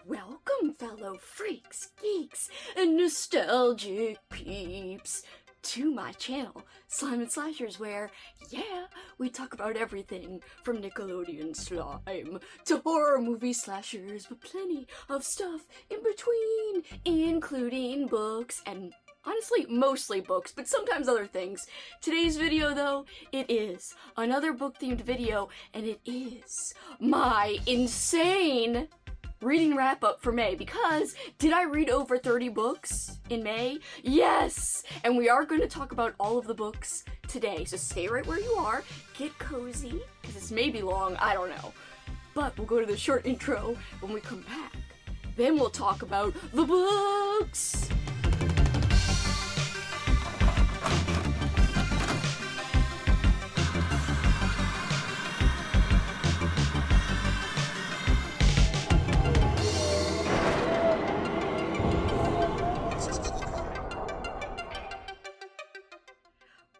Welcome, fellow freaks, geeks, and nostalgic peeps, to my channel, Slime and Slashers, where, yeah, we talk about everything from Nickelodeon slime to horror movie slashers, but plenty of stuff in between, including books and honestly, mostly books, but sometimes other things. Today's video, though, it is another book-themed video, and it is my insane reading wrap-up for May, because did I read over 30 books in May? Yes! And we are going to talk about all of the books today, so stay right where you are, get cozy, because this may be long, I don't know. But we'll go to the short intro when we come back. Then we'll talk about the books!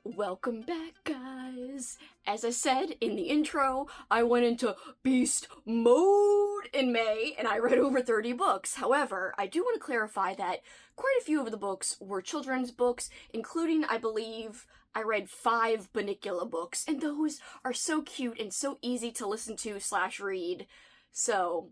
Welcome back, guys! As I said in the intro, I went into beast mode in May, and I read over 30 books. However, I do want to clarify that quite a few of the books were children's books, including, I believe, I read 5 Bunnicula books, and those are so cute and so easy to listen to / read, so,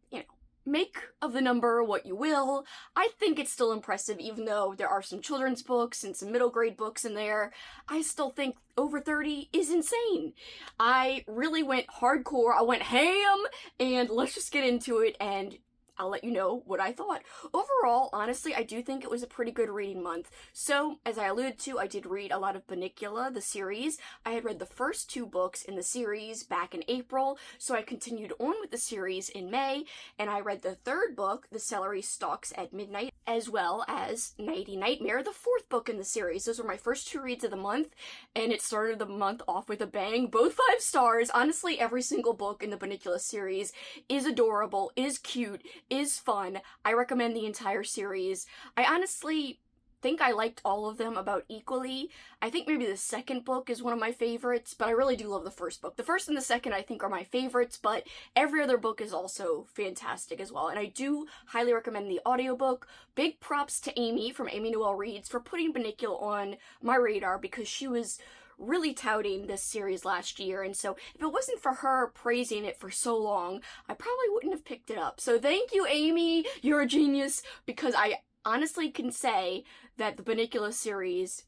you know, make of the number what you will. I think it's still impressive, even though there are some children's books and some middle grade books in there. I still think over 30 is insane. I really went hardcore, I went ham, and let's just get into it and I'll let you know what I thought. Overall, honestly, I do think it was a pretty good reading month. So, as I alluded to, I did read a lot of Bunnicula, the series. I had read the first 2 books in the series back in April, so I continued on with the series in May, and I read the 3rd book, The Celery Stalks at Midnight, as well as Nighty Nightmare, the 4th book in the series. Those were my first 2 reads of the month, and it started the month off with a bang. Both 5 stars. Honestly, every single book in the Bunnicula series is adorable, is cute, is fun. I recommend the entire series. I honestly think I liked all of them about equally. I think maybe the 2nd book is one of my favorites, but I really do love the 1st book. The 1st and the 2nd I think are my favorites, but every other book is also fantastic as well. And I do highly recommend the audiobook. Big props to Amy from Amy Noel Reads for putting Bunnicula on my radar, because she was really touting this series last year, and so if it wasn't for her praising it for so long, I probably wouldn't have picked it up. So thank you, Amy, you're a genius, because I honestly can say that the Bunnicula series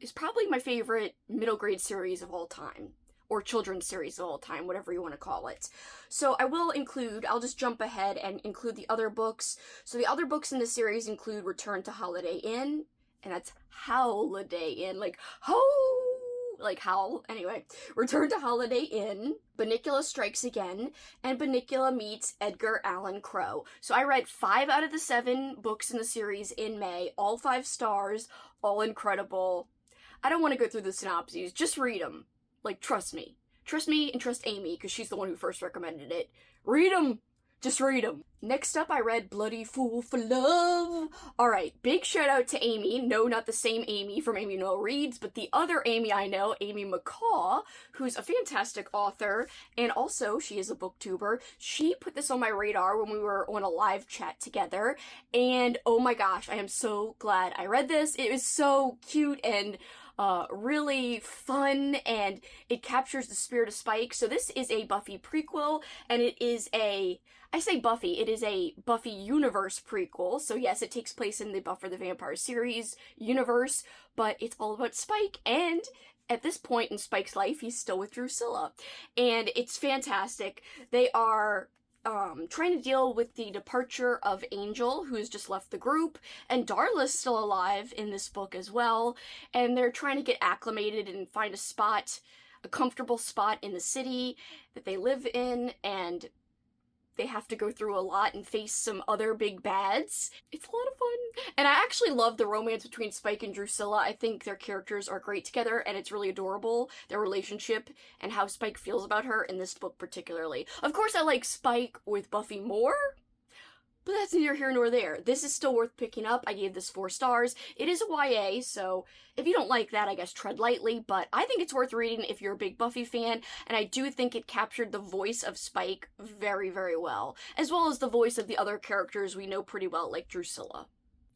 is probably my favorite middle grade series of all time, or children's series of all time, whatever you want to call it. So I'll just jump ahead and include the other books. So the other books in the series include Return to Holiday Inn, and that's Holiday Inn, like howl. Anyway, Return to Holiday Inn, Bunnicula Strikes Again, and Bunnicula Meets Edgar Allan Crow. So I read 5 out of the 7 books in the series in May, all 5 stars, all incredible. I don't want to go through the synopses, just read them. Like, trust me. Trust me and trust Amy, because she's the one who first recommended it. Read them! Just read them. Next up, I read Bloody Fool for Love. Alright, big shout out to Amy. No, not the same Amy from Amy Noel Reads, but the other Amy I know, Amy McCaw, who's a fantastic author, and also she is a booktuber. She put this on my radar when we were on a live chat together, and oh my gosh, I am so glad I read this. It was so cute and really fun, and it captures the spirit of Spike. So this is a Buffy prequel, and it is I say Buffy, it is a Buffy universe prequel. So yes, it takes place in the Buffy the Vampire series universe, but it's all about Spike, and at this point in Spike's life, he's still with Drusilla, and it's fantastic. They are trying to deal with the departure of Angel, who's just left the group, and Darla's still alive in this book as well, and they're trying to get acclimated and find a comfortable spot in the city that they live in, and they have to go through a lot and face some other big bads. It's a lot of fun. And I actually love the romance between Spike and Drusilla. I think their characters are great together, and it's really adorable, their relationship and how Spike feels about her in this book particularly. Of course, I like Spike with Buffy more, But that's neither here nor there. This is still worth picking up. I gave this 4 stars. It is a YA, so if you don't like that, I guess tread lightly, but I think it's worth reading if you're a big Buffy fan, and I do think it captured the voice of Spike very, very well, as well as the voice of the other characters we know pretty well, like Drusilla.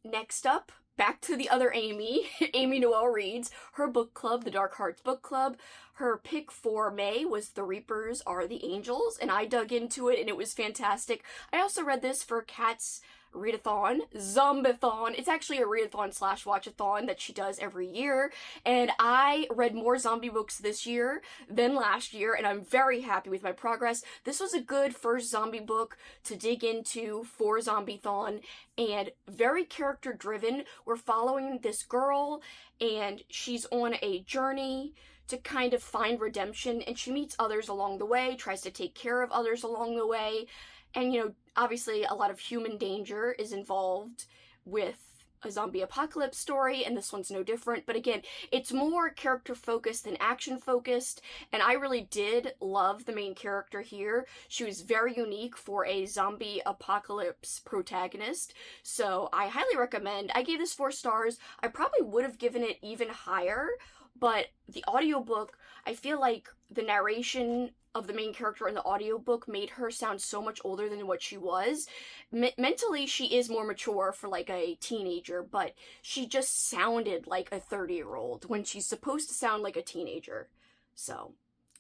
Next up, back to the other Amy, Amy Noel reads her book club, the Dark Hearts book club. Her pick for May was The Reapers Are the Angels, and I dug into it and it was fantastic. I also read this for Kat's readathon, Zombathon. It's actually a readathon / watchathon that she does every year, and I read more zombie books this year than last year, and I'm very happy with my progress. This was a good first zombie book to dig into for Zombathon, and very character driven. We're following this girl, and she's on a journey to kind of find redemption, and she meets others along the way, tries to take care of others along the way, and, you know, obviously a lot of human danger is involved with a zombie apocalypse story, and this one's no different, but again, it's more character-focused than action-focused, and I really did love the main character here. She was very unique for a zombie apocalypse protagonist, so I highly recommend. I gave this 4 stars. I probably would have given it even higher, but the audiobook, I feel like the narration of the main character in the audiobook made her sound so much older than what she was. Mentally, she is more mature for like a teenager, but she just sounded like a 30-year-old when she's supposed to sound like a teenager. So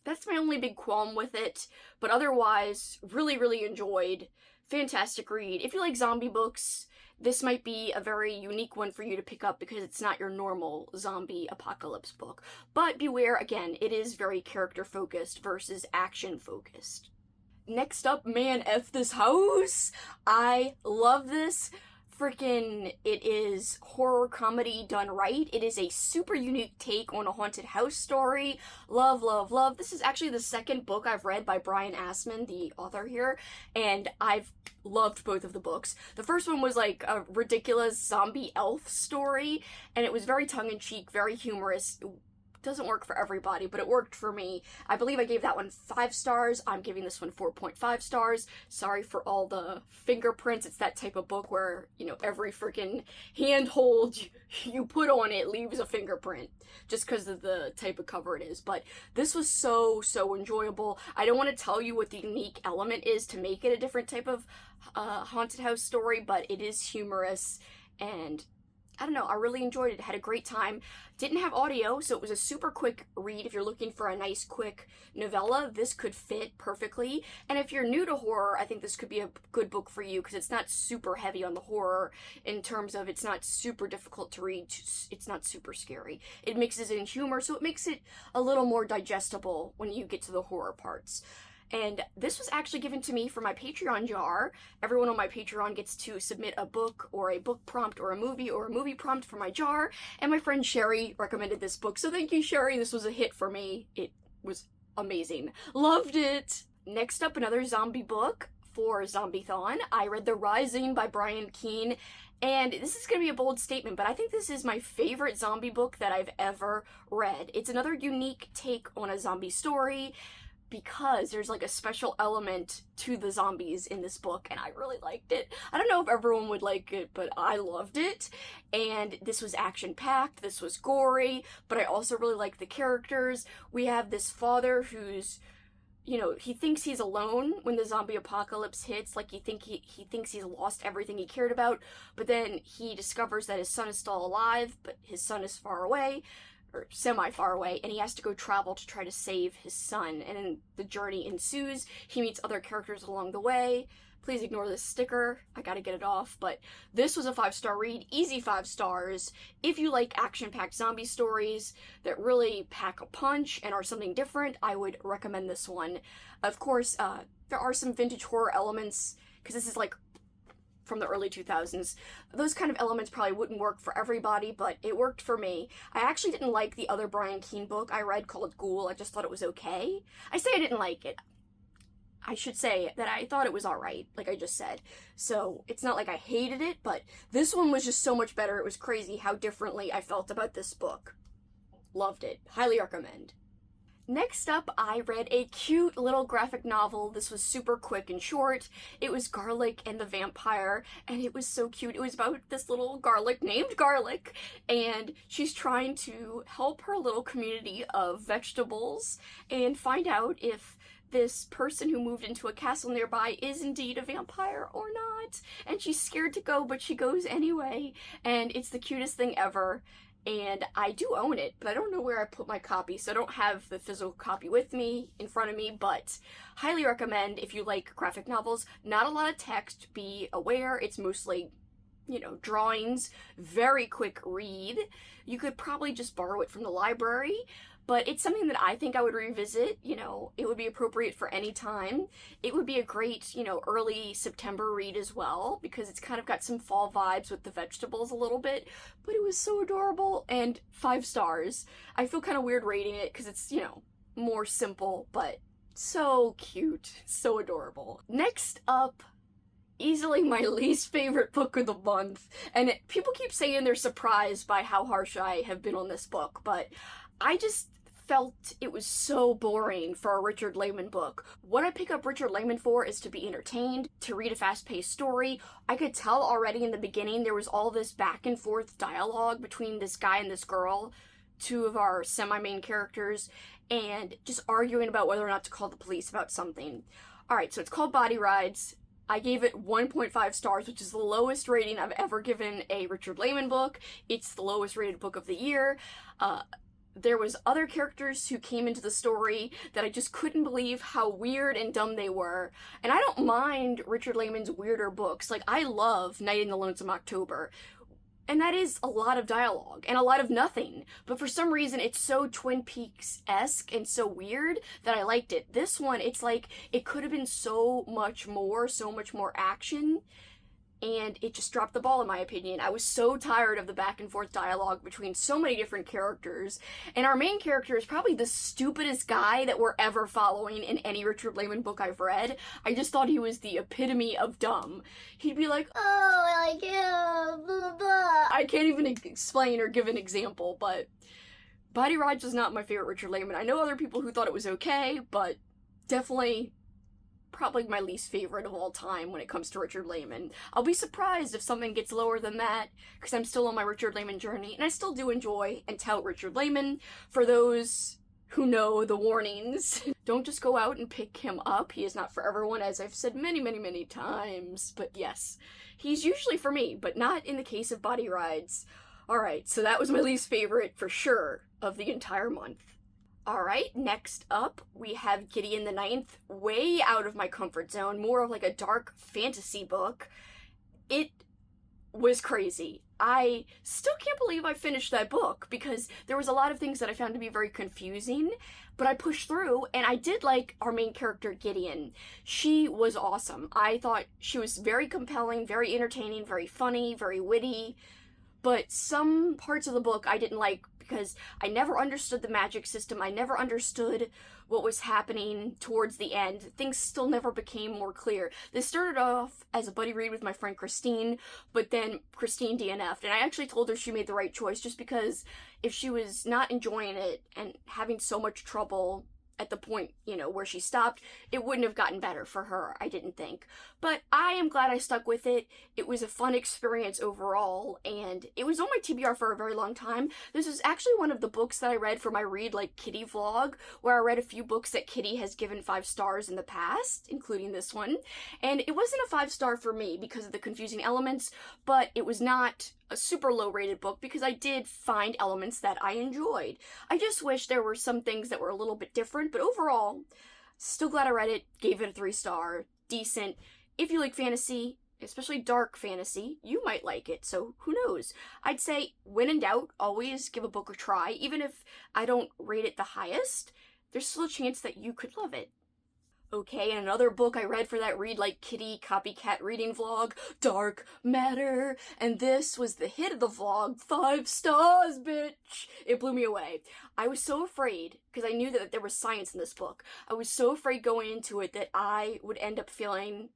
that's my only big qualm with it, but otherwise, really, really enjoyed. Fantastic read. If you like zombie books, this might be a very unique one for you to pick up because it's not your normal zombie apocalypse book. But beware, again, it is very character-focused versus action-focused. Next up, man, F this house! I love this. Freaking, it is horror comedy done right. It is a super unique take on a haunted house story. Love, love, love. This is actually the second book I've read by Brian Assman, the author here, and I've loved both of the books. The first one was like a ridiculous zombie elf story, and it was very tongue-in-cheek, very humorous. Doesn't work for everybody, but it worked for me. I believe I gave that one 5 stars. I'm giving this one 4.5 stars. Sorry for all the fingerprints. It's that type of book where, you know, every freaking handhold you put on it leaves a fingerprint just because of the type of cover it is. But this was so, so enjoyable. I don't want to tell you what the unique element is to make it a different type of haunted house story, but it is humorous, and I don't know, I really enjoyed it. Had a great time. Didn't have audio, so it was a super quick read. If you're looking for a nice, quick novella, this could fit perfectly. And if you're new to horror, I think this could be a good book for you because it's not super heavy on the horror in terms of it's not super difficult to read. It's not super scary. It mixes in humor, so it makes it a little more digestible when you get to the horror parts. And this was actually given to me for my Patreon jar. Everyone on my Patreon gets to submit a book or a book prompt or a movie prompt for my jar. And my friend Sherry recommended this book. So thank you, Sherry. This was a hit for me. It was amazing. Loved it. Next up, another zombie book for Zombathon. I read The Rising by Brian Keene. And this is going to be a bold statement, but I think this is my favorite zombie book that I've ever read. It's another unique take on a zombie story, because there's like a special element to the zombies in this book, and I really liked it. I don't know if everyone would like it, but I loved it. And this was action-packed, this was gory, but I also really liked the characters. We have this father who's, you know, he thinks he's alone when the zombie apocalypse hits. Like, he thinks he's lost everything he cared about, but then he discovers that his son is still alive, but his son is far away, or semi-far away, and he has to go travel to try to save his son, and then the journey ensues. He meets other characters along the way. Please ignore this sticker, I gotta get it off, but this was a 5-star read, easy 5 stars. If you like action-packed zombie stories that really pack a punch and are something different, I would recommend this one. Of course, there are some vintage horror elements, because this is like from the early 2000s. Those kind of elements probably wouldn't work for everybody, but it worked for me. I actually didn't like the other Brian Keene book I read called Ghoul. I just thought it was okay. I say I didn't like it. I should say that I thought it was alright, like I just said. So it's not like I hated it, but this one was just so much better. It was crazy how differently I felt about this book. Loved it. Highly recommend. Next up, I read a cute little graphic novel. This was super quick and short. It was Garlic and the Vampire, and it was so cute. It was about this little garlic named Garlic, and she's trying to help her little community of vegetables and find out if this person who moved into a castle nearby is indeed a vampire or not. And she's scared to go, but she goes anyway, and it's the cutest thing ever. And I do own it, but I don't know where I put my copy, so I don't have the physical copy with me, in front of me, but highly recommend if you like graphic novels. Not a lot of text, be aware, it's mostly, drawings, very quick read. You could probably just borrow it from the library, but it's something that I think I would revisit. It would be appropriate for any time. It would be a great, early September read as well, because it's kind of got some fall vibes with the vegetables a little bit, but it was so adorable, and 5 stars. I feel kind of weird rating it, because it's, more simple, but so cute, so adorable. Next up, easily my least favorite book of the month, and people keep saying they're surprised by how harsh I have been on this book, but I just felt it was so boring for a Richard Lehman book. What I pick up Richard Lehman for is to be entertained, to read a fast-paced story. I could tell already in the beginning there was all this back and forth dialogue between this guy and this girl, 2 of our semi-main characters, and just arguing about whether or not to call the police about something. Alright, so it's called Body Rides. I gave it 1.5 stars, which is the lowest rating I've ever given a Richard Lehman book. It's the lowest rated book of the year. There was other characters who came into the story that I just couldn't believe how weird and dumb they were. And I don't mind Richard Lehman's weirder books. Like, I love Night in the Lonesome October. And that is a lot of dialogue and a lot of nothing. But for some reason, it's so Twin Peaks-esque and so weird that I liked it. This one, it's like, it could have been so much more action. And it just dropped the ball, in my opinion. I was so tired of the back and forth dialogue between so many different characters. And our main character is probably the stupidest guy that we're ever following in any Richard Lehman book I've read. I just thought he was the epitome of dumb. He'd be like, oh, like, yeah, blah, blah. I can't even explain or give an example, but Body Rides was not my favorite Richard Lehman. I know other people who thought it was okay, but definitely probably my least favorite of all time when it comes to Richard Lehman. I'll be surprised if something gets lower than that, because I'm still on my Richard Lehman journey, and I still do enjoy and tout Richard Lehman. For those who know the warnings, don't just go out and pick him up. He is not for everyone, as I've said many times, but yes, he's usually for me, but not in the case of Body Rides. Alright, so that was my least favorite for sure of the entire month. Alright, next up, we have Gideon the Ninth, way out of my comfort zone, more of like a dark fantasy book. It was crazy. I still can't believe I finished that book, because there was a lot of things that I found to be very confusing, but I pushed through, and I did like our main character, Gideon. She was awesome. I thought she was very compelling, very entertaining, very funny, very witty, but some parts of the book I didn't like, because I never understood the magic system. I never understood what was happening towards the end. Things still never became more clear. This started off as a buddy read with my friend Christine, but then Christine DNF'd, and I actually told her she made the right choice, just because if she was not enjoying it and having so much trouble at the point, where she stopped, it wouldn't have gotten better for her, I didn't think. But I am glad I stuck with it. It was a fun experience overall, and it was on my TBR for a very long time. This was actually one of the books that I read for my Read Like Kitty vlog, where I read a few books that Kitty has given 5 stars in the past, including this one. And it wasn't a 5-star for me because of the confusing elements, but it was not a super low rated book because I did find elements that I enjoyed. I just wish there were some things that were a little bit different, but overall, still glad I read it, gave it a 3-star, decent. If you like fantasy, especially dark fantasy, you might like it, so who knows. I'd say, when in doubt, always give a book a try. Even if I don't rate it the highest, there's still a chance that you could love it. Okay, and another book I read for that Read Like Kitty copycat reading vlog, Dark Matter, and this was the hit of the vlog, 5 stars, bitch! It blew me away. I was so afraid, because I knew that there was science in this book, I was so afraid going into it that I would end up feeling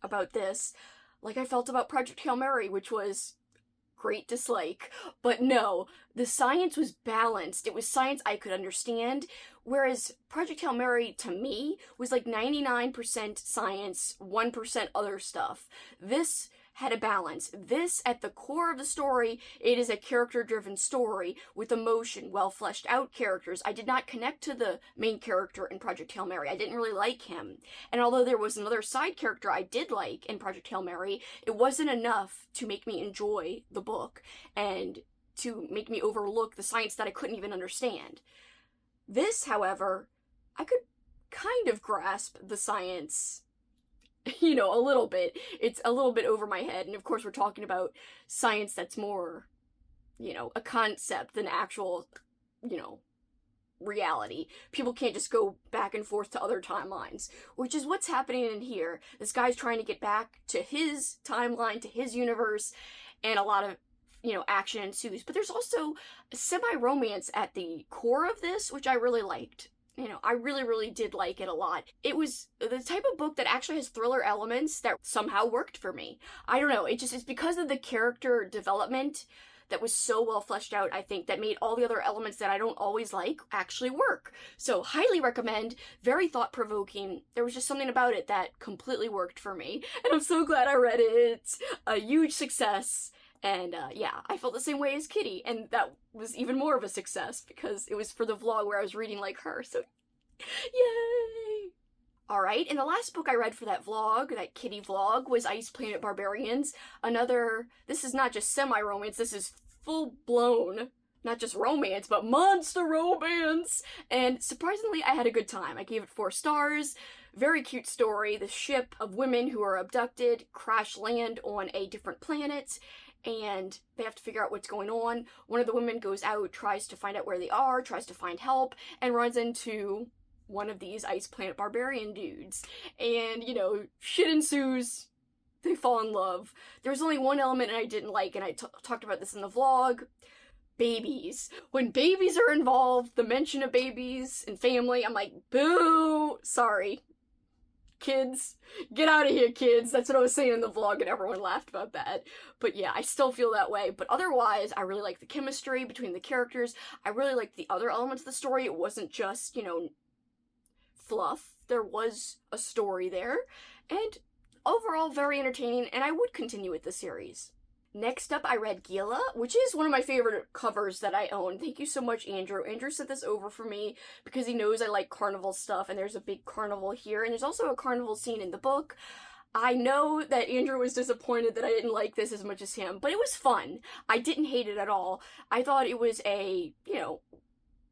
about this like I felt about Project Hail Mary, which was great dislike. But no, the science was balanced. It was science I could understand, whereas Project Hail Mary, to me, was like 99% science, 1% other stuff. This had a balance. This, at the core of the story, it is a character-driven story with emotion, well-fleshed-out characters. I did not connect to the main character in Project Hail Mary. I didn't really like him. And although there was another side character I did like in Project Hail Mary, it wasn't enough to make me enjoy the book and to make me overlook the science that I couldn't even understand. This, however, I could kind of grasp the science, you know, a little bit. It's a little bit over my head, and of course we're talking about science that's more, you know, a concept than actual, you know, reality. People can't just go back and forth to other timelines, which is what's happening in here. This guy's trying to get back to his timeline, to his universe, and a lot of, you know, action ensues. But there's also a semi-romance at the core of this, which I really liked. You know, I really, really did like it a lot. It was the type of book that actually has thriller elements that somehow worked for me. I don't know, it's because of the character development that was so well fleshed out, I think, that made all the other elements that I don't always like actually work. So, highly recommend, very thought-provoking. There was just something about it that completely worked for me, and I'm so glad I read it. A huge success. And yeah, I felt the same way as Kitty, and that was even more of a success because it was for the vlog where I was reading like her, so yay! Alright, and the last book I read for that vlog, that Kitty vlog, was Planet Barbarians. This is not just semi-romance, this is full-blown, not just romance, but monster romance! And surprisingly, I had a good time. I gave it 4 stars. Very cute story. The ship of women who are abducted crash land on a different planet, and they have to figure out what's going on. One of the women goes out, tries to find out where they are, tries to find help, and runs into one of these Ice Planet Barbarian dudes. And, you know, shit ensues. They fall in love. There's only one element I didn't like, and I talked about this in the vlog. Babies. When babies are involved, the mention of babies and family, I'm like, boo! Sorry. Kids, get out of here, kids. That's what I was saying in the vlog, and everyone laughed about that. But yeah, I still feel that way. But otherwise, I really like the chemistry between the characters. I really liked the other elements of the story. It wasn't just, you know, fluff. There was a story there. And overall, very entertaining, and I would continue with the series. Next up, I read Gila, which is one of my favorite covers that I own. Thank you so much, Andrew. Andrew sent this over for me because he knows I like carnival stuff, and there's a big carnival here, and there's also a carnival scene in the book. I know that Andrew was disappointed that I didn't like this as much as him, but it was fun. I didn't hate it at all. I thought it was a, you know,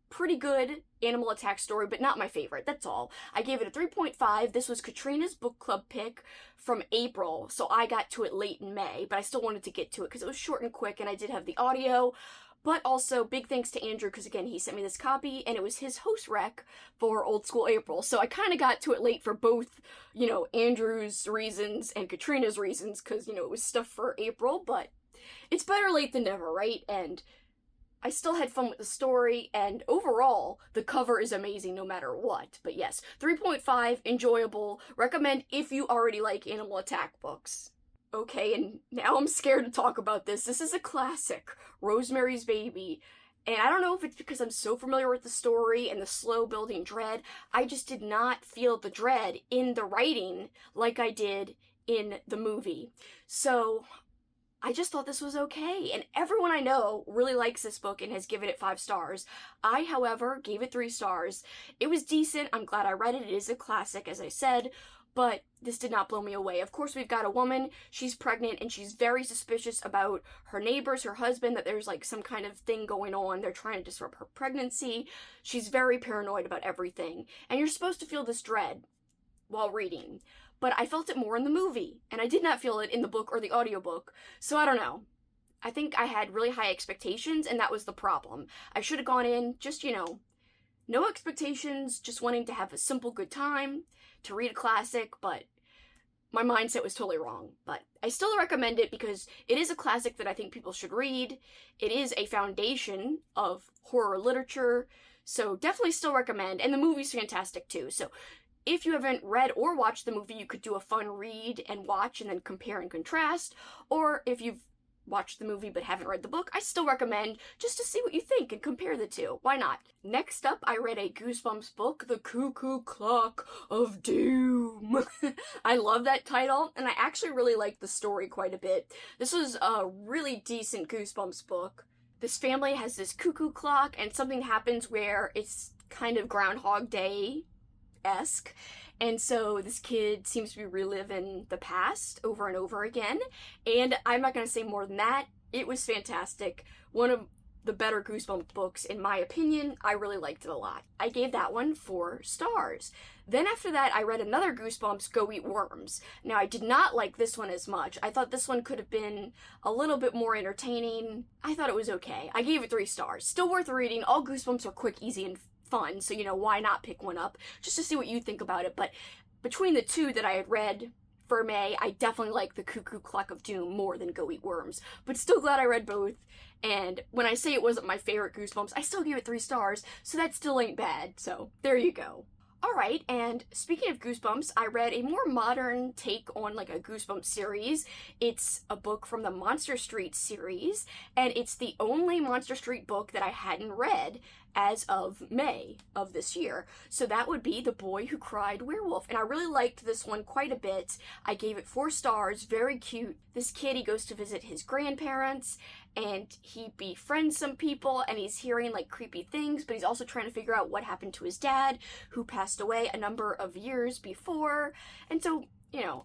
pretty good animal attack story, but not my favorite, that's all. I gave it a 3.5. This was Katrina's book club pick from April, so I got to it late in May, but I still wanted to get to it because it was short and quick, and I did have the audio. But also, big thanks to Andrew, because again, he sent me this copy, and it was his host rec for Old School April, so I kind of got to it late for both, you know, Andrew's reasons and Katrina's reasons, because, you know, it was stuff for April, but it's better late than never, right? And I still had fun with the story, and overall, the cover is amazing no matter what. But yes, 3.5, enjoyable, recommend if you already like animal attack books. Okay, and now I'm scared to talk about this. This is a classic, Rosemary's Baby, and I don't know if it's because I'm so familiar with the story and the slow building dread, I just did not feel the dread in the writing like I did in the movie. So I just thought this was okay, and everyone I know really likes this book and has given it 5 stars. I, however, gave it 3 stars. It was decent. I'm glad I read it. It is a classic, as I said, but this did not blow me away. Of course, we've got a woman, she's pregnant, and she's very suspicious about her neighbors, her husband, that there's like some kind of thing going on. They're trying to disrupt her pregnancy. She's very paranoid about everything, and you're supposed to feel this dread while reading. But I felt it more in the movie, and I did not feel it in the book or the audiobook, so I don't know. I think I had really high expectations, and that was the problem. I should have gone in just, you know, no expectations, just wanting to have a simple good time, to read a classic, but my mindset was totally wrong. But I still recommend it because it is a classic that I think people should read. It is a foundation of horror literature, so definitely still recommend, and the movie's fantastic too, so if you haven't read or watched the movie, you could do a fun read and watch and then compare and contrast. Or if you've watched the movie but haven't read the book, I still recommend just to see what you think and compare the two. Why not? Next up, I read a Goosebumps book, The Cuckoo Clock of Doom. I love that title, and I actually really liked the story quite a bit. This was a really decent Goosebumps book. This family has this cuckoo clock, and something happens where it's kind of Groundhog Day-esque. And so this kid seems to be reliving the past over and over again. And I'm not going to say more than that. It was fantastic. One of the better Goosebumps books, in my opinion. I really liked it a lot. I gave that one 4 stars. Then after that, I read another Goosebumps, Go Eat Worms. Now, I did not like this one as much. I thought this one could have been a little bit more entertaining. I thought it was okay. I gave it 3 stars. Still worth reading. All Goosebumps are quick, easy, and fun, so why not pick one up just to see what you think about it. But between the two that I had read for May, I definitely like The Cuckoo Clock of Doom more than Go Eat Worms, but still glad I read both. And when I say it wasn't my favorite Goosebumps, I still gave it 3 stars, so that still ain't bad. So there you go. Alright, and speaking of Goosebumps, I read a more modern take on like a Goosebumps series. It's a book from the Monster Street series, and it's the only Monster Street book that I hadn't read as of May of this year. So that would be The Boy Who Cried Werewolf, and I really liked this one quite a bit. I gave it 4 stars, very cute. This kid, he goes to visit his grandparents, and he befriends some people, and he's hearing like creepy things, but he's also trying to figure out what happened to his dad, who passed away a number of years before. And so,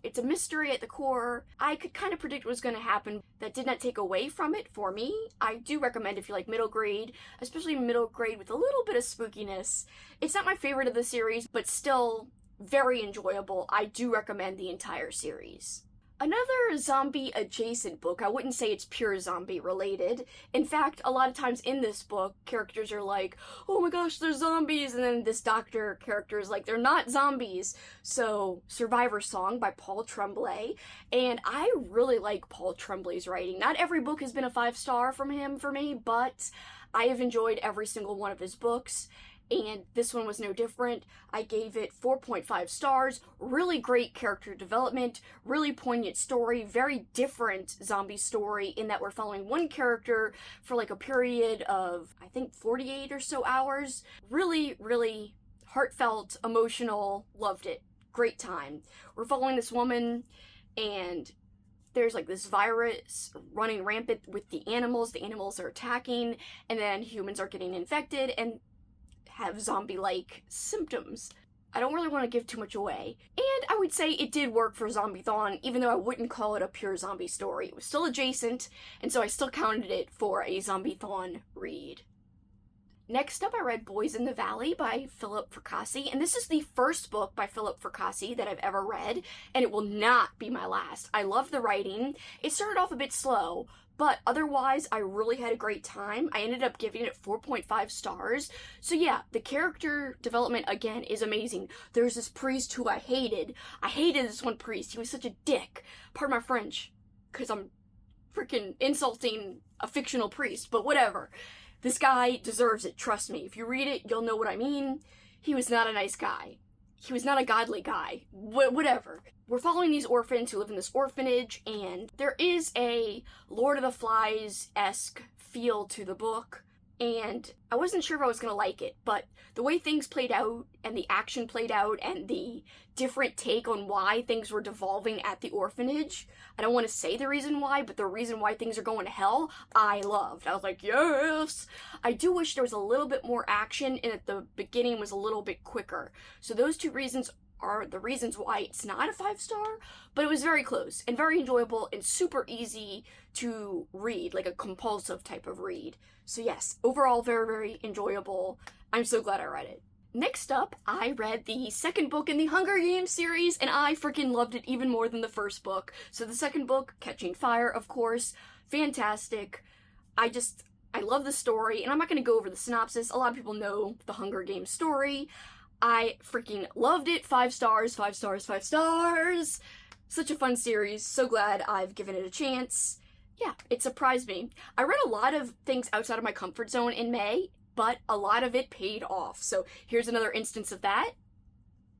it's a mystery at the core. I could kind of predict what was going to happen. That did not take away from it for me. I do recommend if you like middle grade, especially middle grade with a little bit of spookiness. It's not my favorite of the series, but still very enjoyable. I do recommend the entire series. Another zombie-adjacent book, I wouldn't say it's pure zombie-related. In fact, a lot of times in this book, characters are like, oh my gosh, they're zombies, and then this doctor character is like, they're not zombies. So, Survivor Song by Paul Tremblay, and I really like Paul Tremblay's writing. Not every book has been a 5-star from him for me, but I have enjoyed every single one of his books. And this one was no different. I gave it 4.5 stars. Really great character development, really poignant story, very different zombie story in that we're following one character for like a period of, I think, 48 or so hours. Really, really heartfelt, emotional, loved it. Great time. We're following this woman, and there's like this virus running rampant with the animals. The animals are attacking, and then humans are getting infected, and have zombie-like symptoms. I don't really want to give too much away. And I would say it did work for Zombie-thon, even though I wouldn't call it a pure zombie story. It was still adjacent, and so I still counted it for a Zombie-thon read. Next up, I read Boys in the Valley by Philip Fracassi, and this is the first book by Philip Fracassi that I've ever read, and it will not be my last. I love the writing. It started off a bit slow, but otherwise, I really had a great time. I ended up giving it 4.5 stars. So yeah, the character development, again, is amazing. There's this priest who I hated. I hated this one priest. He was such a dick. Pardon my French, because I'm freaking insulting a fictional priest, but whatever. This guy deserves it, trust me. If you read it, you'll know what I mean. He was not a nice guy. He was not a godly guy. Whatever. We're following these orphans who live in this orphanage, and there is a Lord of the Flies-esque feel to the book, and I wasn't sure if I was gonna like it, but the way things played out, and the action played out, and the different take on why things were devolving at the orphanage, I don't want to say the reason why, but the reason why things are going to hell, I loved. I was like, yes! I do wish there was a little bit more action, and at the beginning was a little bit quicker. So those 2 reasons are the reasons why it's not a 5-star, but it was very close, and very enjoyable, and super easy to read, like a compulsive type of read. So yes, overall very, very enjoyable. I'm so glad I read it. Next up, I read the second book in the Hunger Games series, and I freaking loved it even more than the first book. So the second book, Catching Fire, of course, fantastic. I love the story, and I'm not going to go over the synopsis. A lot of people know the Hunger Games story. I freaking loved it. 5 stars, 5 stars, 5 stars. Such a fun series. So glad I've given it a chance. Yeah, it surprised me. I read a lot of things outside of my comfort zone in May, but a lot of it paid off. So here's another instance of that.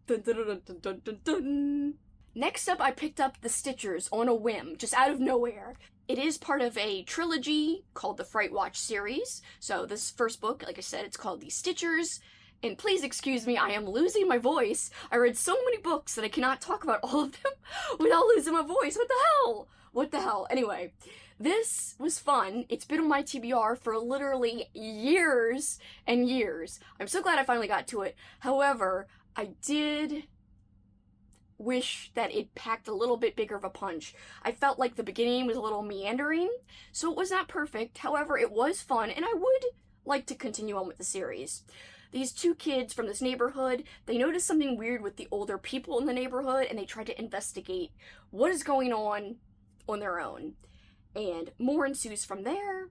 Dun, dun, dun, dun, dun, dun, dun. Next up, I picked up The Stitchers on a whim, just out of nowhere. It is part of a trilogy called the Fright Watch series. So this first book, like I said, it's called The Stitchers. And please excuse me, I am losing my voice. I read so many books that I cannot talk about all of them without losing my voice. What the hell? What the hell? Anyway, this was fun. It's been on my TBR for literally years and years. I'm so glad I finally got to it. However, I did wish that it packed a little bit bigger of a punch. I felt like the beginning was a little meandering, so it was not perfect. However, it was fun, and I would like to continue on with the series. These two kids from this neighborhood, they noticed something weird with the older people in the neighborhood, and they tried to investigate what is going on their own. And more ensues from there.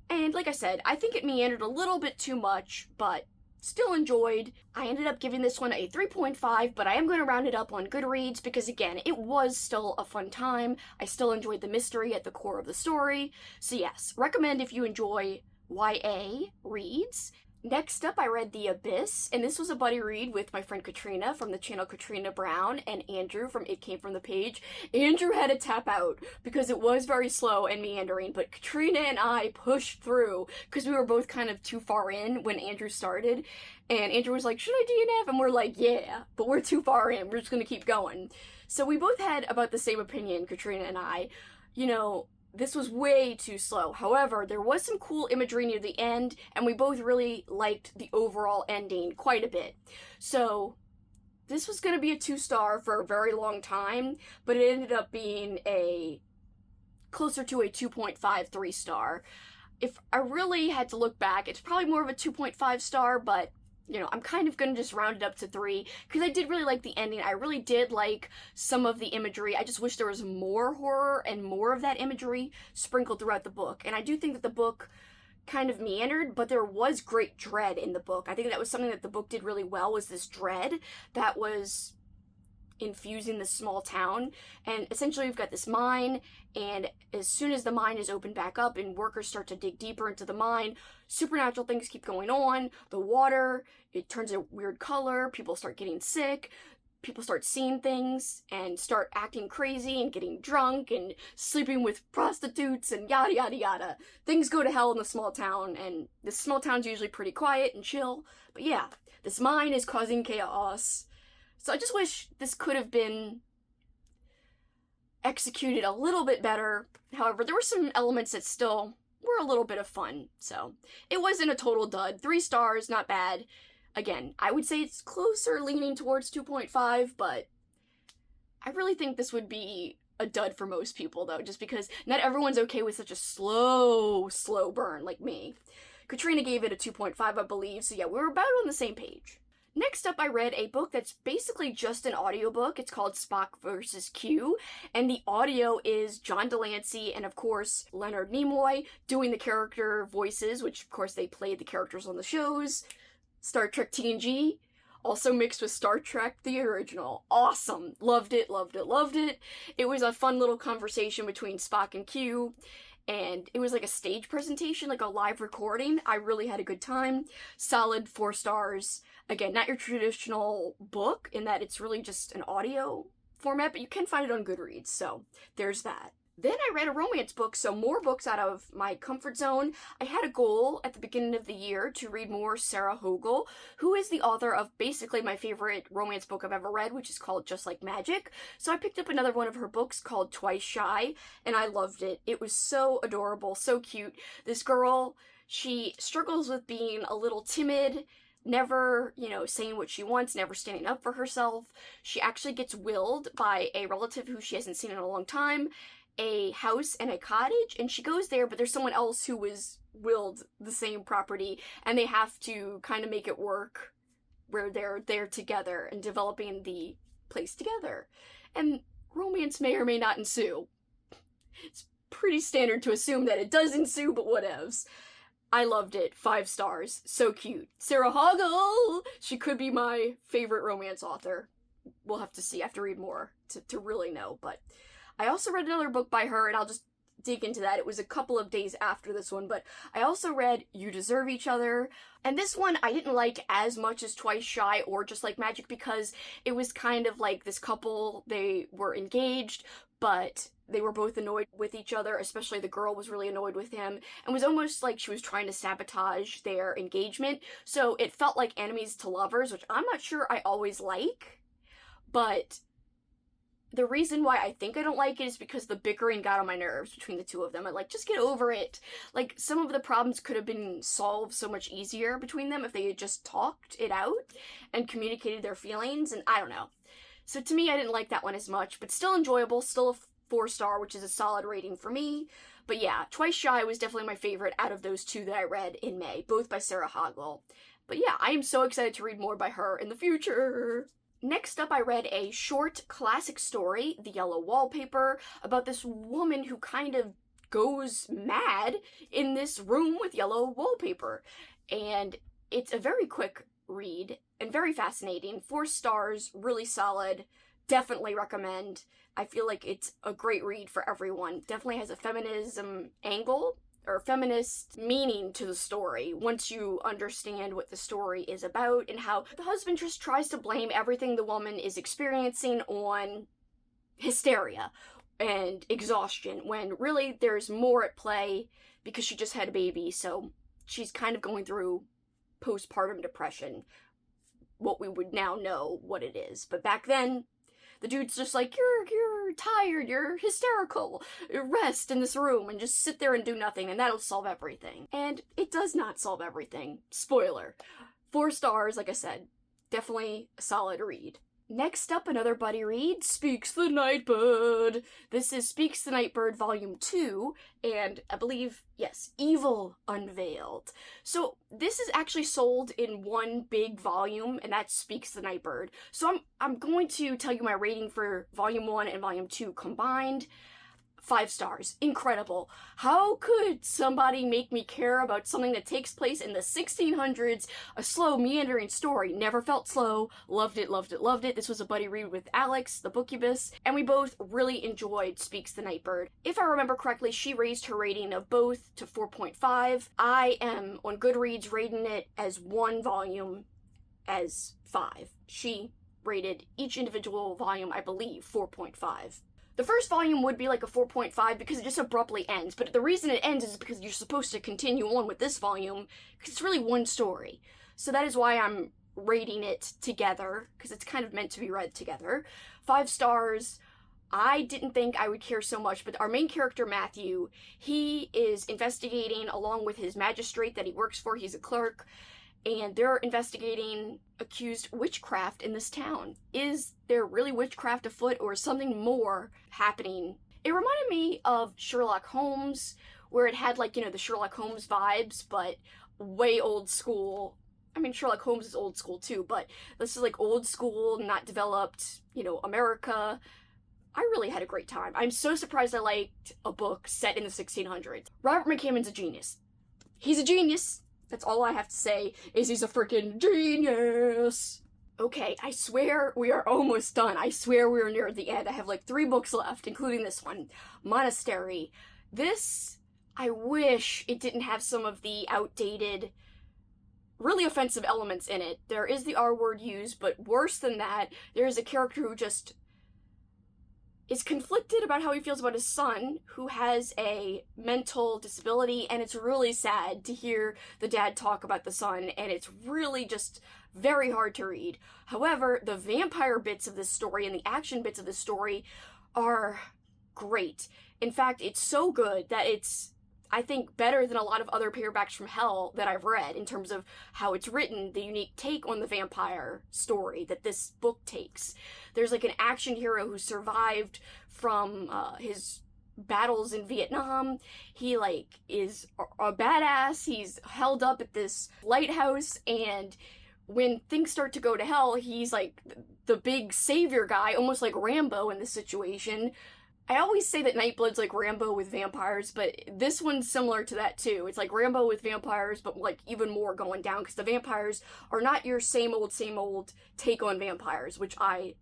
And like I said, I think it meandered a little bit too much, but still enjoyed. I ended up giving this one a 3.5, but I am going to round it up on Goodreads because, again, it was still a fun time. I still enjoyed the mystery at the core of the story. So yes, recommend if you enjoy YA reads. Next up, I read The Abyss, and this was a buddy read with my friend Katrina from the channel Katrina Brown and Andrew from It Came From The Page. Andrew had to tap out because it was very slow and meandering, but Katrina and I pushed through because we were both kind of too far in when Andrew started, and Andrew was like, should I DNF? And we're like, yeah, but we're too far in. We're just going to keep going. So we both had about the same opinion, Katrina and I. You know, this was way too slow. However, there was some cool imagery near the end, and we both really liked the overall ending quite a bit. So, this was going to be a 2-star for a very long time, but it ended up being closer to a 2.53 star. If I really had to look back, it's probably more of a 2.5 star, but you know, I'm kind of going to just round it up to 3, because I did really like the ending. I really did like some of the imagery. I just wish there was more horror and more of that imagery sprinkled throughout the book. And I do think that the book kind of meandered, but there was great dread in the book. I think that was something that the book did really well, was this dread that was infusing this small town. And essentially we've got this mine, and as soon as the mine is opened back up and workers start to dig deeper into the mine, supernatural things keep going on. The water, it turns a weird color, people start getting sick, people start seeing things and start acting crazy and getting drunk and sleeping with prostitutes and yada yada yada. Things go to hell in the small town, and this small town's usually pretty quiet and chill, but yeah, this mine is causing chaos. So I just wish this could have been executed a little bit better. However, there were some elements that still were a little bit of fun. So it wasn't a total dud. 3 stars, not bad. Again, I would say it's closer leaning towards 2.5, but I really think this would be a dud for most people, though, just because not everyone's okay with such a slow burn like me. Katrina gave it a 2.5, I believe, so yeah, we were about on the same page. Next up, I read a book that's basically just an audiobook. It's called Spock vs. Q, and the audio is John Delancey and, of course, Leonard Nimoy doing the character voices, which, of course, they played the characters on the shows. Star Trek TNG, also mixed with Star Trek, the original. Awesome. Loved it, loved it, loved it. It was a fun little conversation between Spock and Q, and it was like a stage presentation, like a live recording. I really had a good time. Solid 4 stars. Again, not your traditional book in that it's really just an audio format, but you can find it on Goodreads, so there's that. Then I read a romance book, so more books out of my comfort zone. I had a goal at the beginning of the year to read more Sarah Hogel, who is the author of basically my favorite romance book I've ever read, which is called Just Like Magic. So I picked up another one of her books called Twice Shy, and I loved it. It was so adorable, so cute. This girl, she struggles with being a little timid, never, saying what she wants, never standing up for herself. She actually gets willed by a relative who she hasn't seen in a long time, a house and a cottage, and she goes there, but there's someone else who was willed the same property, and they have to kind of make it work where they're there together and developing the place together. And romance may or may not ensue. It's pretty standard to assume that it does ensue, but whatevs. I loved it. 5 stars. So cute. Sarah Hogel! She could be my favorite romance author. We'll have to see. I have to read more to really know, but I also read another book by her, and I'll just dig into that. It was a couple of days after this one, but I also read You Deserve Each Other, and this one I didn't like as much as Twice Shy or Just Like Magic because it was kind of like this couple, they were engaged, but they were both annoyed with each other, especially the girl was really annoyed with him, and was almost like she was trying to sabotage their engagement, so it felt like enemies to lovers, which I'm not sure I always like, but the reason why I think I don't like it is because the bickering got on my nerves between the two of them. I'm like, just get over it. Like, some of the problems could have been solved so much easier between them if they had just talked it out and communicated their feelings, and I don't know. So to me, I didn't like that one as much, but still enjoyable, still a 4-star, which is a solid rating for me. But yeah, Twice Shy was definitely my favorite out of those two that I read in May, both by Sarah Hoggle. But yeah, I am so excited to read more by her in the future. Next up, I read a short classic story, The Yellow Wallpaper, about this woman who kind of goes mad in this room with yellow wallpaper. And it's a very quick read and very fascinating. 4 stars, really solid. Definitely recommend. I feel like it's a great read for everyone. Definitely has a feminism angle or feminist meaning to the story once you understand what the story is about and how the husband just tries to blame everything the woman is experiencing on hysteria and exhaustion when really there's more at play because she just had a baby, so she's kind of going through postpartum depression, what we would now know what it is. But back then, the dude's just like, you're tired, you're hysterical, rest in this room and just sit there and do nothing and that'll solve everything. And it does not solve everything. Spoiler. 4 stars, like I said. Definitely a solid read. Next up, another buddy read, Speaks the Nightbird. This is Speaks the Nightbird Volume 2, and I believe, yes, Evil Unveiled. So this is actually sold in one big volume, and that's Speaks the Nightbird. So I'm going to tell you my rating for Volume 1 and Volume 2 combined. 5 stars. Incredible. How could somebody make me care about something that takes place in the 1600s? A slow, meandering story. Never felt slow. Loved it, loved it, loved it. This was a buddy read with Alex, the bookubus, and we both really enjoyed Speaks the Nightbird. If I remember correctly, she raised her rating of both to 4.5. I am, on Goodreads, rating it as one volume as 5. She rated each individual volume, I believe, 4.5. The first volume would be like a 4.5 because it just abruptly ends, but the reason it ends is because you're supposed to continue on with this volume, because it's really one story. So that is why I'm rating it together, because it's kind of meant to be read together. 5 stars. I didn't think I would care so much, but our main character, Matthew, he is investigating along with his magistrate that he works for. He's a clerk, and they're investigating accused witchcraft in this town. Is there really witchcraft afoot or something more happening? It reminded me of Sherlock Holmes, where it had, like, you know, the Sherlock Holmes vibes, but way old school. I mean, Sherlock Holmes is old school too, but this is like old school, not developed, you know, America. I really had a great time. I'm so surprised I liked a book set in the 1600s. Robert McCammon's a genius. He's a genius. That's all I have to say, is he's a freaking genius. Okay, I swear we are almost done. I swear we are near the end. I have like 3 books left, including this one, Monastery. This, I wish it didn't have some of the outdated, really offensive elements in it. There is the R word used, but worse than that, there is a character who just is conflicted about how he feels about his son, who has a mental disability, and it's really sad to hear the dad talk about the son, and it's really just very hard to read. However, the vampire bits of this story and the action bits of this story are great. In fact, it's so good that it's, I think, better than a lot of other paperbacks from hell that I've read in terms of how it's written, the unique take on the vampire story that this book takes. There's like an action hero who survived from his battles in Vietnam. He like is a badass. He's held up at this lighthouse, and when things start to go to hell, he's like the big savior guy, almost like Rambo in this situation. I always say that Nightblood's like Rambo with vampires, but this one's similar to that too. It's like Rambo with vampires, but like even more going down, because the vampires are not your same old take on vampires, which I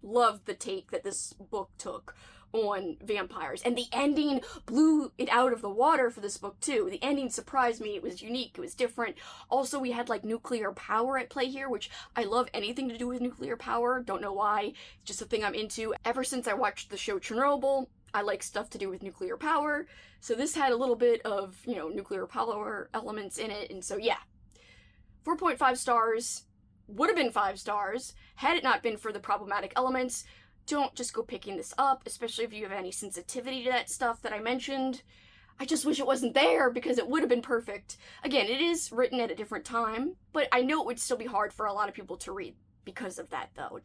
loved the take that this book took on vampires. And the ending blew it out of the water for this book too. The ending surprised me. It was unique. It was different. Also, we had like nuclear power at play here, which I love anything to do with nuclear power. Don't know why. It's just a thing I'm into. Ever since I watched the show Chernobyl, I like stuff to do with nuclear power. So this had a little bit of, nuclear power elements in it. And so yeah, 4.5 stars. Would have been 5 stars had it not been for the problematic elements. Don't just go picking this up, especially if you have any sensitivity to that stuff that I mentioned. I just wish it wasn't there because it would have been perfect. Again, it is written at a different time, but I know it would still be hard for a lot of people to read because of that, though.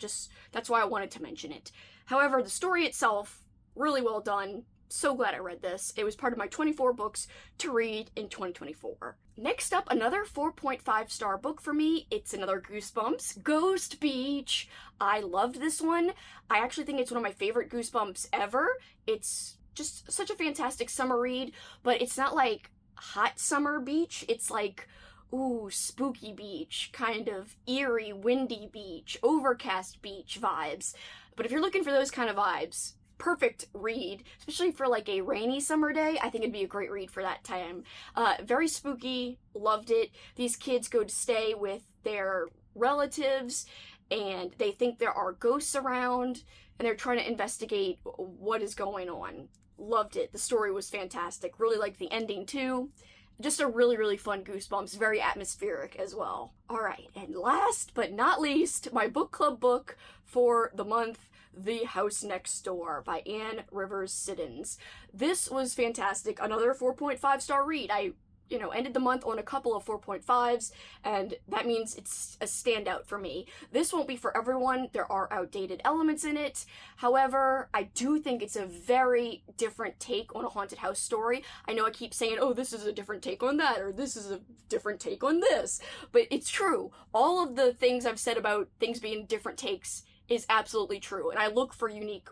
That's why I wanted to mention it. However, the story itself, really well done. So glad I read this. It was part of my 24 books to read in 2024. Next up, another 4.5 star book for me. It's another Goosebumps, Ghost Beach. I loved this one. I actually think it's one of my favorite Goosebumps ever. It's just such a fantastic summer read, but it's not like hot summer beach. It's like, ooh, spooky beach, kind of eerie, windy beach, overcast beach vibes. But if you're looking for those kind of vibes, perfect read, especially for like a rainy summer day. I think it'd be a great read for that time. Very spooky, loved it. These kids go to stay with their relatives and they think there are ghosts around and they're trying to investigate what is going on. Loved it. The story was fantastic. Really liked the ending too. Just a really, really fun Goosebumps. Very atmospheric as well. Alright, and last but not least, my book club book for the month, The House Next Door by Anne Rivers Siddons. This was fantastic. Another 4.5 star read. I ended the month on a couple of 4.5s, and that means it's a standout for me. This won't be for everyone. There are outdated elements in it. However, I do think it's a very different take on a haunted house story. I know I keep saying, oh, this is a different take on that, or this is a different take on this, but it's true. All of the things I've said about things being different takes is absolutely true, and I look for unique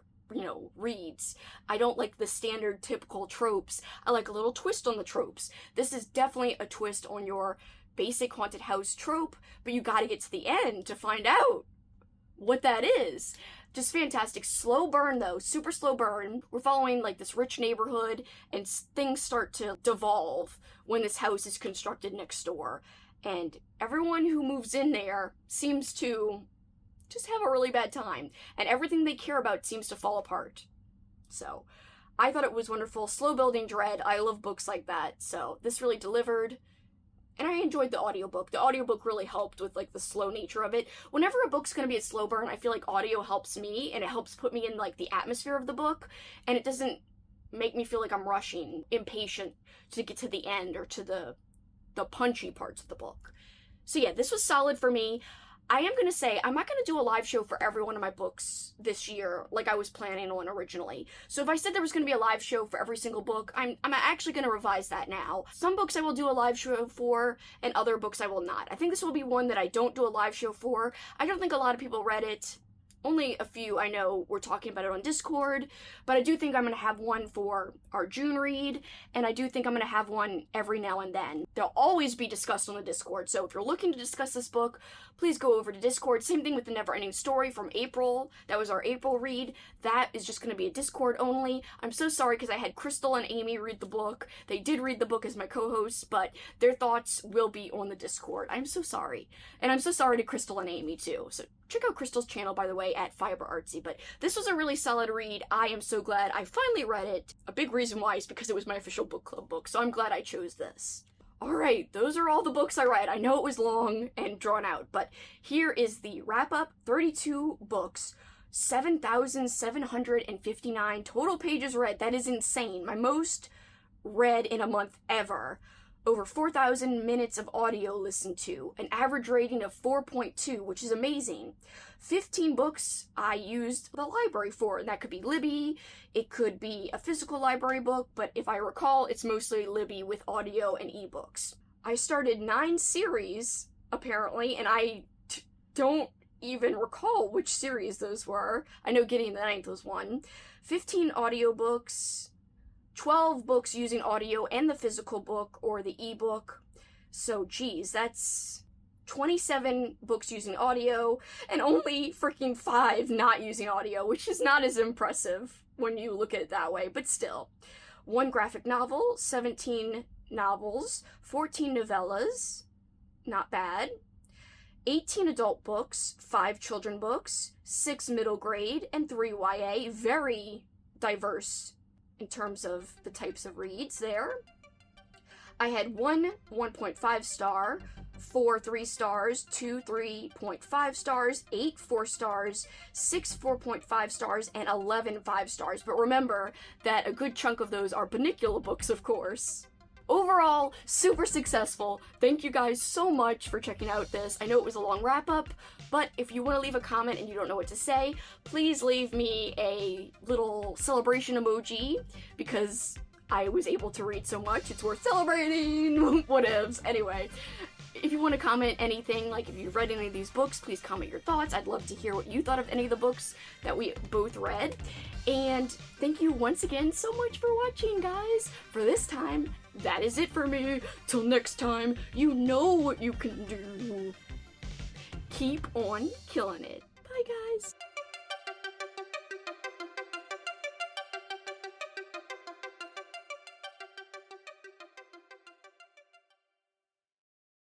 reads. I don't like the standard typical tropes. I like a little twist on the tropes. This is definitely a twist on your basic haunted house trope, but you gotta get to the end to find out what that is. Just fantastic. Slow burn though, super slow burn. We're following like this rich neighborhood and things start to devolve when this house is constructed next door. And everyone who moves in there seems to just have a really bad time, and everything they care about seems to fall apart. So, I thought it was wonderful. Slow building dread. I love books like that, so this really delivered, and I enjoyed the audiobook. The audiobook really helped with, like, the slow nature of it. Whenever a book's gonna be a slow burn, I feel like audio helps me, and it helps put me in, like, the atmosphere of the book, and it doesn't make me feel like I'm rushing, impatient to get to the end, or to the punchy parts of the book. So yeah, this was solid for me. I am going to say, I'm not going to do a live show for every one of my books this year like I was planning on originally. So if I said there was going to be a live show for every single book, I'm actually going to revise that now. Some books I will do a live show for, and other books I will not. I think this will be one that I don't do a live show for. I don't think a lot of people read it. Only a few I know were talking about it on Discord, but I do think I'm going to have one for our June read, and I do think I'm going to have one every now and then. They'll always be discussed on the Discord, so if you're looking to discuss this book, please go over to Discord. Same thing with The Never-Ending Story from April. That was our April read. That is just going to be a Discord only. I'm so sorry because I had Crystal and Amy read the book. They did read the book as my co-hosts, but their thoughts will be on the Discord. I'm so sorry. And I'm so sorry to Crystal and Amy too. So check out Crystal's channel, by the way, at Fiber Artsy. But this was a really solid read. I am so glad I finally read it. A big reason why is because it was my official book club book, so I'm glad I chose this. Alright, those are all the books I read. I know it was long and drawn out, but here is the wrap-up. 32 books, 7,759 total pages read. That is insane. My most read in a month ever. Over 4,000 minutes of audio listened to, an average rating of 4.2, which is amazing. 15 books I used the library for, and that could be Libby, it could be a physical library book, but if I recall, it's mostly Libby with audio and ebooks. I started 9 series, apparently, and I don't even recall which series those were. I know Gideon the Ninth was one. 15 audiobooks, 12 books using audio and the physical book or the ebook. So, geez, that's 27 books using audio and only freaking 5 not using audio, which is not as impressive. when you look at it that way, but still. 1 graphic novel, 17 novels, 14 novellas, not bad. 18 adult books, 5 children books, 6 middle grade, and 3 YA. Very diverse in terms of the types of reads there. I had 1 1.5 star, 4 3 stars, 2 3.5 stars, 8 4 stars, 6 4.5 stars, and 11 5 stars. But remember that a good chunk of those are Bunnicula books, of course. Overall, super successful. Thank you guys so much for checking out this. I know it was a long wrap-up, but if you want to leave a comment and you don't know what to say, please leave me a little celebration emoji, because I was able to read so much. It's worth celebrating. Whatevs. Anyway, if you want to comment anything, like if you've read any of these books, please comment your thoughts. I'd love to hear what you thought of any of the books that we both read. And thank you once again so much for watching, guys. For this time, that is it for me. Till next time, you know what you can do. Keep on killing it. Bye, guys.